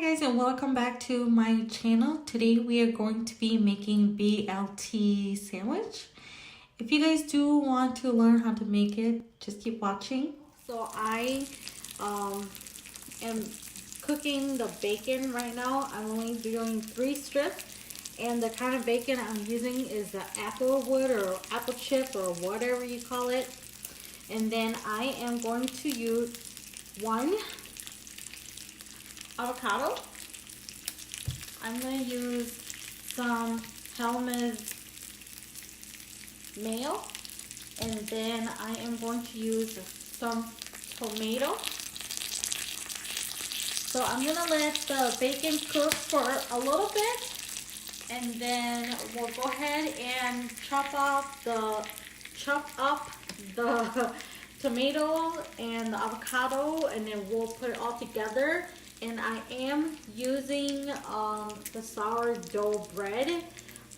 guys, and welcome back to my channel. Today we are going to be making BLT sandwich. If you guys do want to learn how to make it, just keep watching. So I am cooking the bacon right now. I'm only doing 3 strips, and the kind of bacon I'm using is the apple wood or apple chip or whatever you call it. And then I am going to use 1 avocado. I'm going to use some Hellmann's mayo, and then I am going to use some tomato. So I'm going to let the bacon cook for a little bit, and then we'll go ahead and chop up the tomato and the avocado, and then we'll put it all together. And I am using the sourdough bread.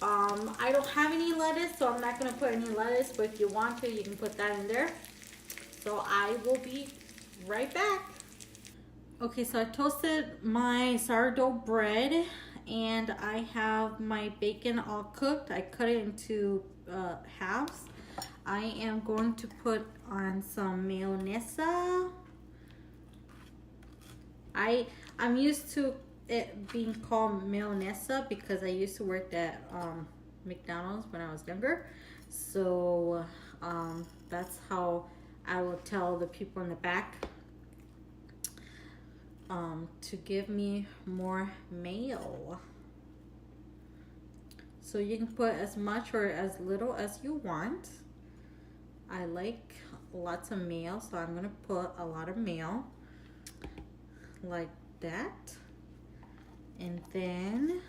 I don't have any lettuce, so I'm not going to put any lettuce, but if you want to, you can put that in there. So I will be right back. Okay, so I toasted my sourdough bread, and I have my bacon all cooked. I cut it into halves. I am going to put on some mayonnaise. I'm used to it being called mayonnaise because I used to work at McDonald's when I was younger. So that's how I will tell the people in the back to give me more mayo. So you can put as much or as little as you want. I like lots of mayo, so I'm gonna put a lot of mayo like that. And then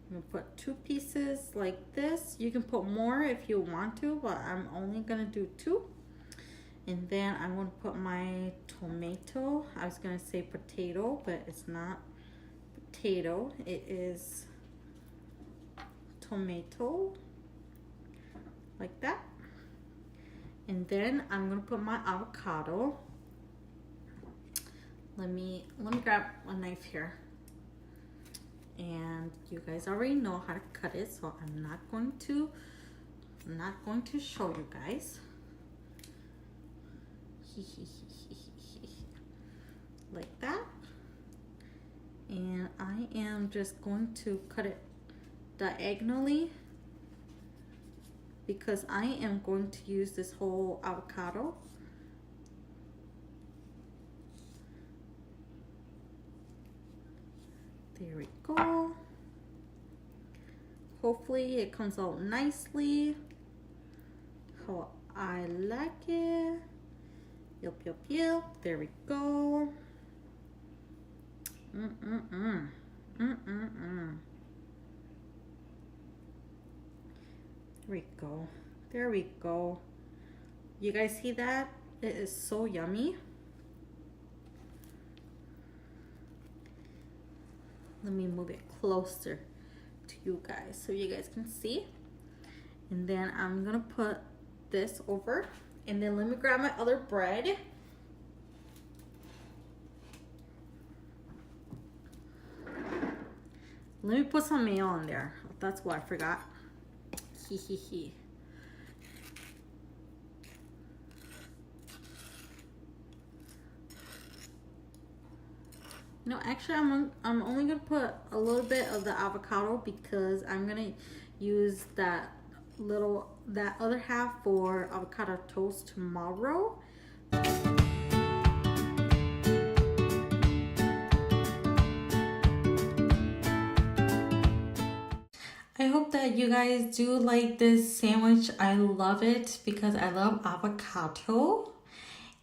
I'm gonna put 2 pieces like this. You can put more if you want to, but I'm only gonna do 2. And then I'm gonna put my tomato. I was gonna say potato, but it's not potato, it is tomato, like that. And then I'm gonna put my avocado. Let me grab a knife here. And you guys already know how to cut it, so I'm not going to show you guys. Like that. And I am just going to cut it diagonally because I am going to use this whole avocado. There we go. Hopefully it comes out nicely how I like it. Yup, yup, yup. There we go. There we go. There we go. You guys see that? It is so yummy. Let me move it closer to you guys so you guys can see. And then I'm gonna put this over, and then let me grab my other bread. Let me put some mayo on there. That's what I forgot. Hee. No, actually, I'm only gonna put a little bit of the avocado because I'm gonna use that other half for avocado toast tomorrow. I hope that you guys do like this sandwich. I love it because I love avocado.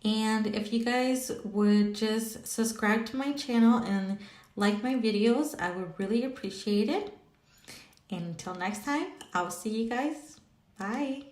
And if you guys would just subscribe to my channel and like my videos, I would really appreciate it. And until next time, I'll see you guys. Bye.